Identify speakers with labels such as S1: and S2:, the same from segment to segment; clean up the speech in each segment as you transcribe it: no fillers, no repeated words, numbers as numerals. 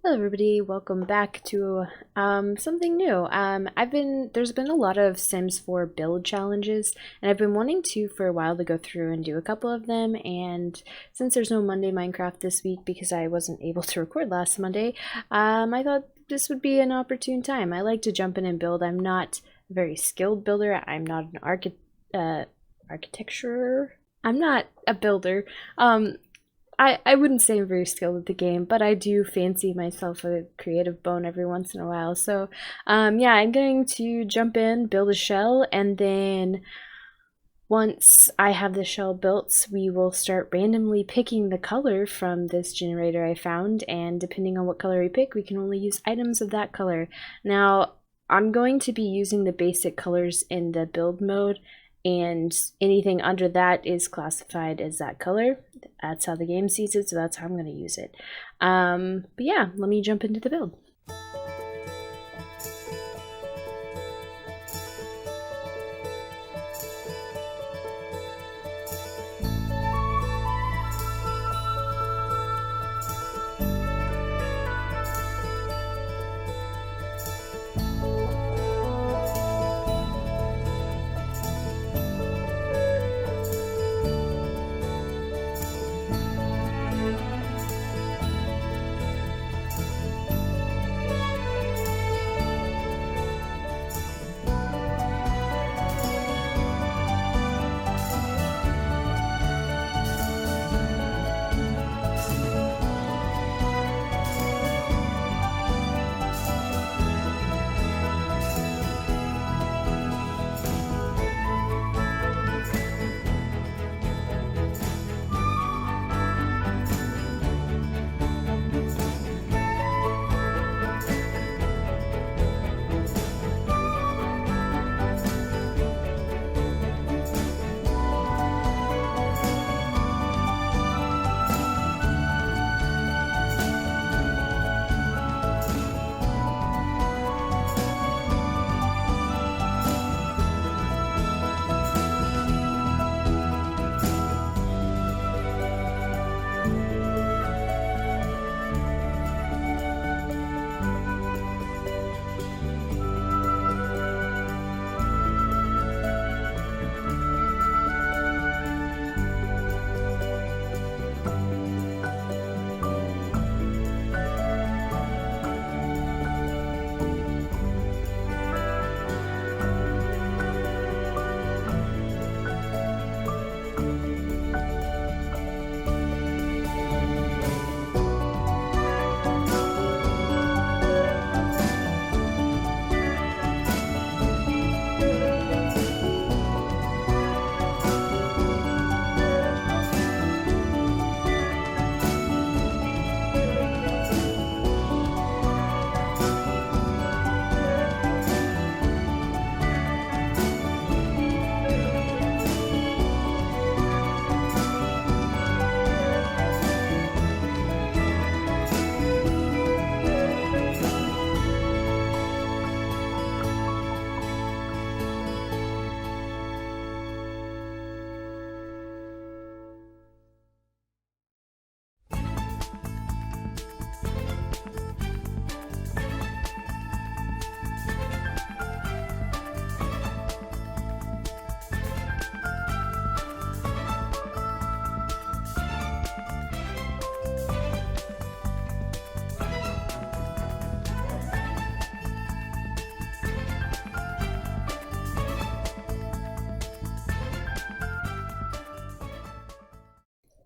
S1: Hello everybody, welcome back to something new. There's been a lot of Sims 4 build challenges, and I've been wanting to for a while to go through and do a couple of them, and since there's no Monday Minecraft this week because I wasn't able to record last Monday, I thought this would be an opportune time. I like to jump in and build. I'm not a very skilled builder. I'm not an architecture. I'm not a builder. I wouldn't say I'm very skilled at the game, but I do fancy myself a creative bone every once in a while. So, yeah, I'm going to jump in, build a shell, and then once I have the shell built, we will start randomly picking the color from this generator I found, and depending on what color we pick, we can only use items of that color. Now, I'm going to be using the basic colors in the build mode, and anything under that is classified as that color. That's how the game sees it, so that's how I'm going to use it. But yeah, let me jump into the build.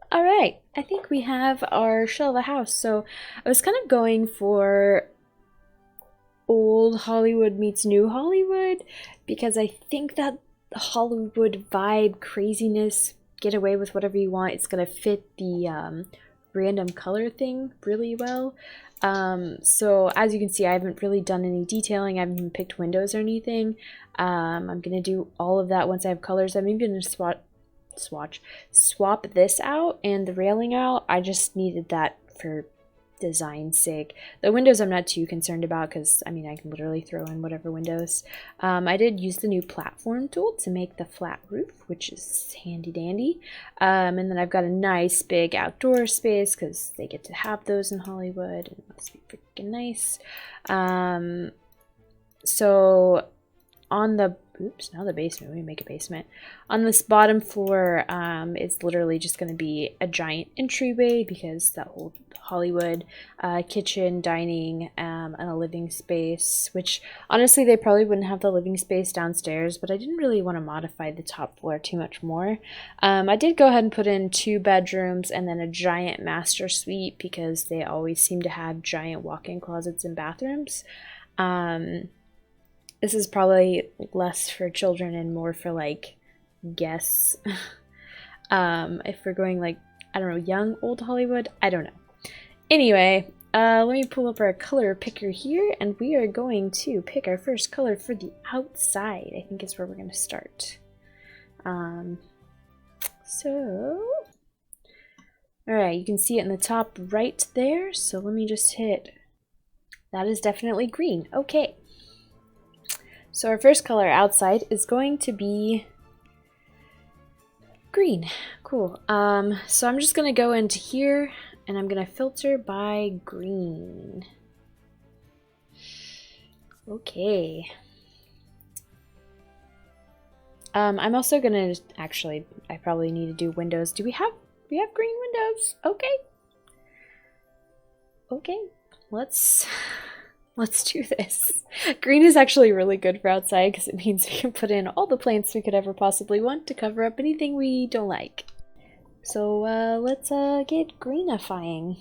S1: Alright, I think we have our shell of a house. So I was kind of going for old Hollywood meets new Hollywood because I think that Hollywood vibe, craziness, get away with whatever you want, it's going to fit the random color thing really well. So as you can see, I haven't really done any detailing. I haven't even picked windows or anything. I'm going to do all of that once I have colors. I'm even going to swap this out and the railing out. I just needed that for design's sake. The windows I'm not too concerned about because, I mean, I can literally throw in whatever windows. I did use the new platform tool to make the flat roof, which is handy dandy. And then I've got a nice big outdoor space because they get to have those in Hollywood. It must be freaking nice. So on the now the basement, we make a basement. On this bottom floor, it's literally just going to be a giant entryway because that whole Hollywood kitchen, dining, and a living space, which honestly they probably wouldn't have the living space downstairs, but I didn't really want to modify the top floor too much more. I did go ahead and put in 2 bedrooms and then a giant master suite because they always seem to have giant walk-in closets and bathrooms. This is probably less for children and more for like guests. If we're going like, I don't know, young old Hollywood, I don't know. Anyway, let me pull up our color picker here, and we are going to pick our first color for the outside. I think is where we're going to start. Alright, you can see it in the top right there, so let me just hit, that is definitely green. Okay. So our first color outside is going to be green. Cool. So I'm just going to go into here, and I'm going to filter by green. Okay. I'm also going to, actually, I probably need to do windows. We have green windows? Okay. Okay. Let's do this. Green is actually really good for outside because it means we can put in all the plants we could ever possibly want to cover up anything we don't like. So let's get greenifying.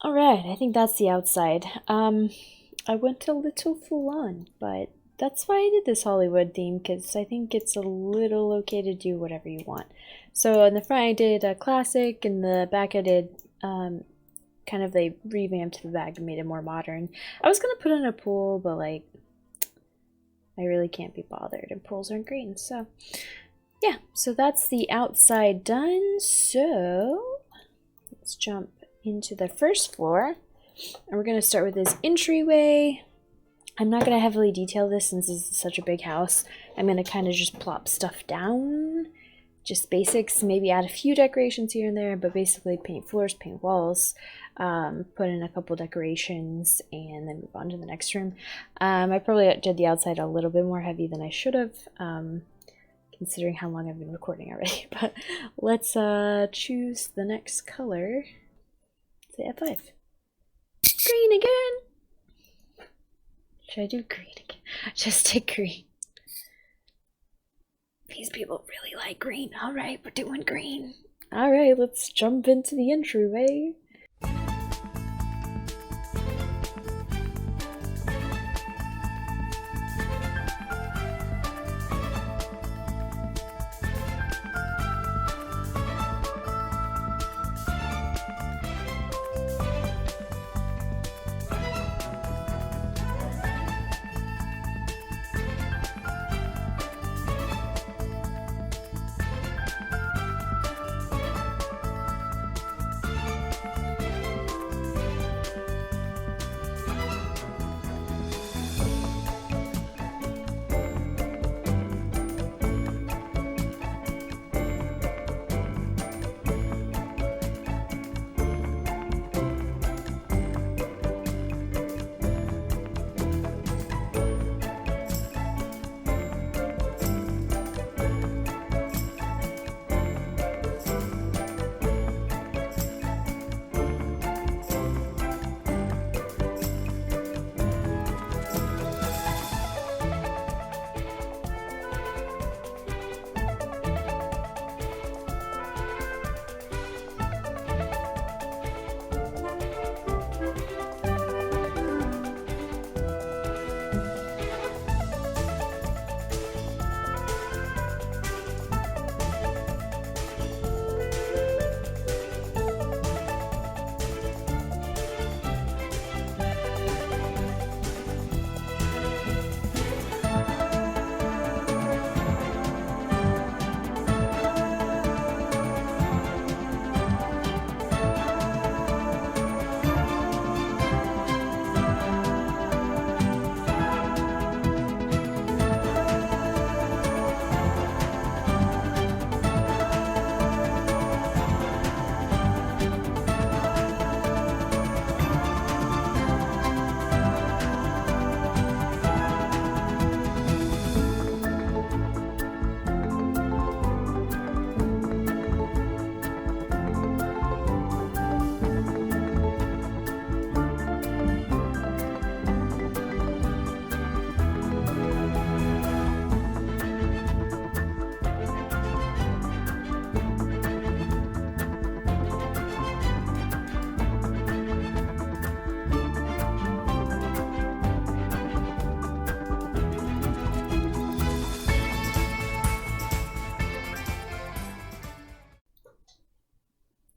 S1: Alright, I think that's the outside. I went a little full on, but that's why I did this Hollywood theme, because I think it's a little okay to do whatever you want. So in the front I did a classic, in the back I did kind of, they revamped the back and made it more modern. I was gonna put in a pool, but like, I really can't be bothered, and pools aren't green, so yeah. So that's the outside done, so let's jump into the first floor, and we're gonna start with this entryway. I'm not gonna heavily detail this since this is such a big house. I'm gonna kind of just plop stuff down, just basics, maybe add a few decorations here and there, but basically paint floors, paint walls, put in a couple decorations, and then move on to the next room. I probably did the outside a little bit more heavy than I should have, considering how long I've been recording already. But let's choose the next color. Say F5. Green again! Should I do green again? Just take green. These people really like green. Alright, we're doing green. Alright, let's jump into the entryway.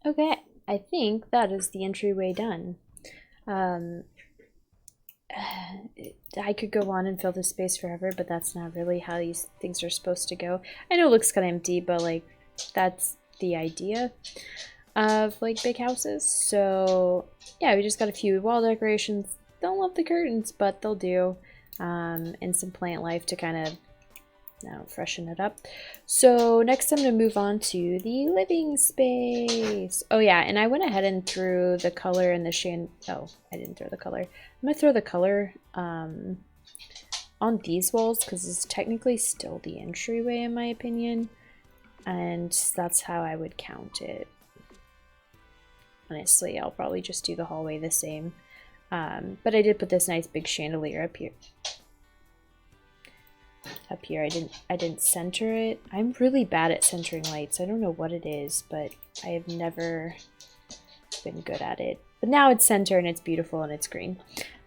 S1: Okay, I think that is the entryway done. I could go on and fill this space forever, but that's not really how these things are supposed to go. I know it looks kind of empty, but like, that's the idea of like big houses. So yeah, we just got a few wall decorations. Don't love the curtains, but they'll do. And some plant life to kind of freshen it up. So next I'm going to move on to the living space. Oh yeah, and I went ahead and threw the color in the oh, I didn't throw the color. I'm going to throw the color on these walls because it's technically still the entryway in my opinion. And that's how I would count it. Honestly, I'll probably just do the hallway the same. But I did put this nice big chandelier up here. I didn't center it. I'm really bad at centering lights. I don't know what it is, but I have never been good at it. But now it's center and it's beautiful and it's green.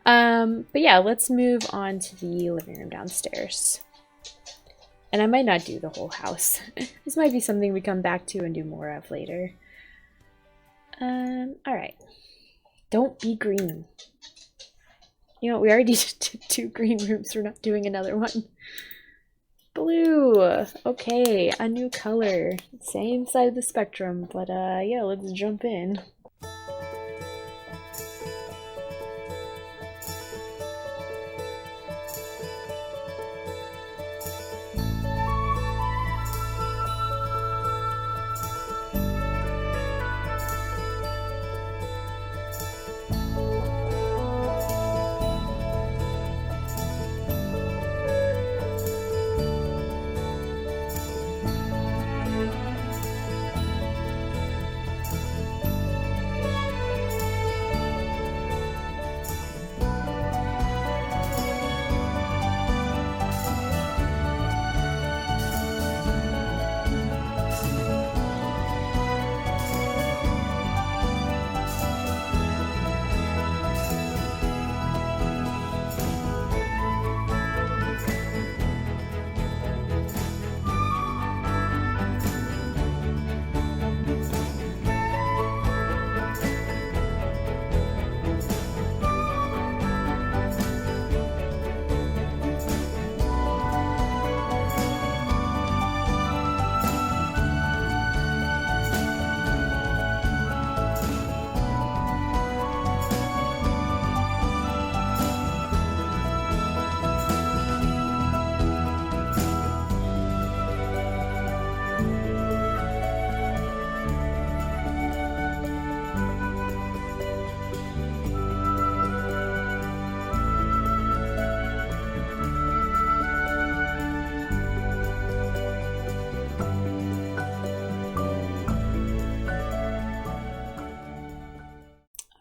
S1: But yeah, let's move on to the living room downstairs. And I might not do the whole house. This might be something we come back to and do more of later. Alright. Don't be green. You know, we already did 2 green rooms. We're not doing another one. Blue. Okay, a new color. Same side of the spectrum, but yeah, let's jump in.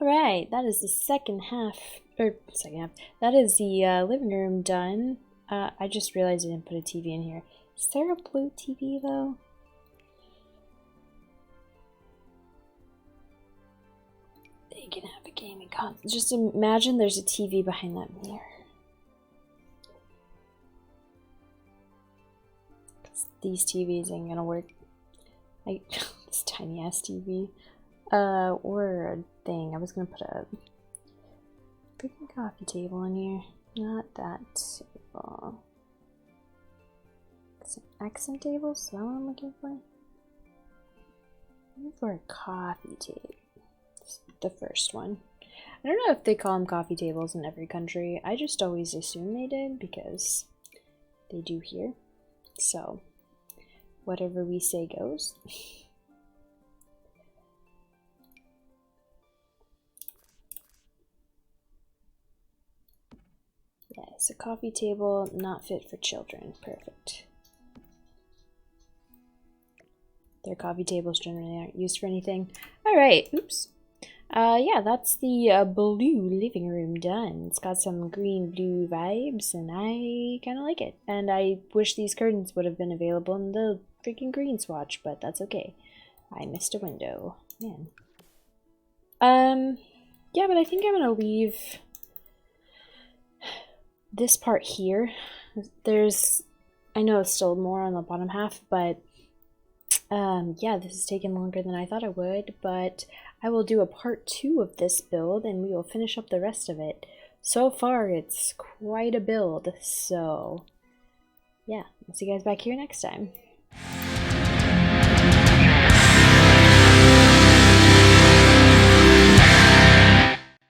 S1: Alright, that is the second half, that is the living room done. I just realized I didn't put a TV in here. Is there a blue TV though? They can have a gaming console. Just imagine there's a TV behind that mirror. These TVs ain't gonna work. This tiny ass TV. Or a thing. I was gonna put a freaking coffee table in here. Not that table. Some accent tables? Is that what I'm looking for? Looking for a coffee table. It's the first one. I don't know if they call them coffee tables in every country. I just always assume they did because they do here. So, whatever we say goes. Yes, a coffee table not fit for children. Perfect. Their coffee tables generally aren't used for anything. Alright, oops. Yeah, that's the blue living room done. It's got some green-blue vibes, and I kind of like it. And I wish these curtains would have been available in the freaking green swatch, but that's okay. I missed a window. Man. Yeah, but I think I'm gonna leave this part here. I know it's still more on the bottom half, but yeah, this has taken longer than I thought it would, but I will do a part 2 of this build and we will finish up the rest of it. So far, it's quite a build, so yeah, I'll see you guys back here next time.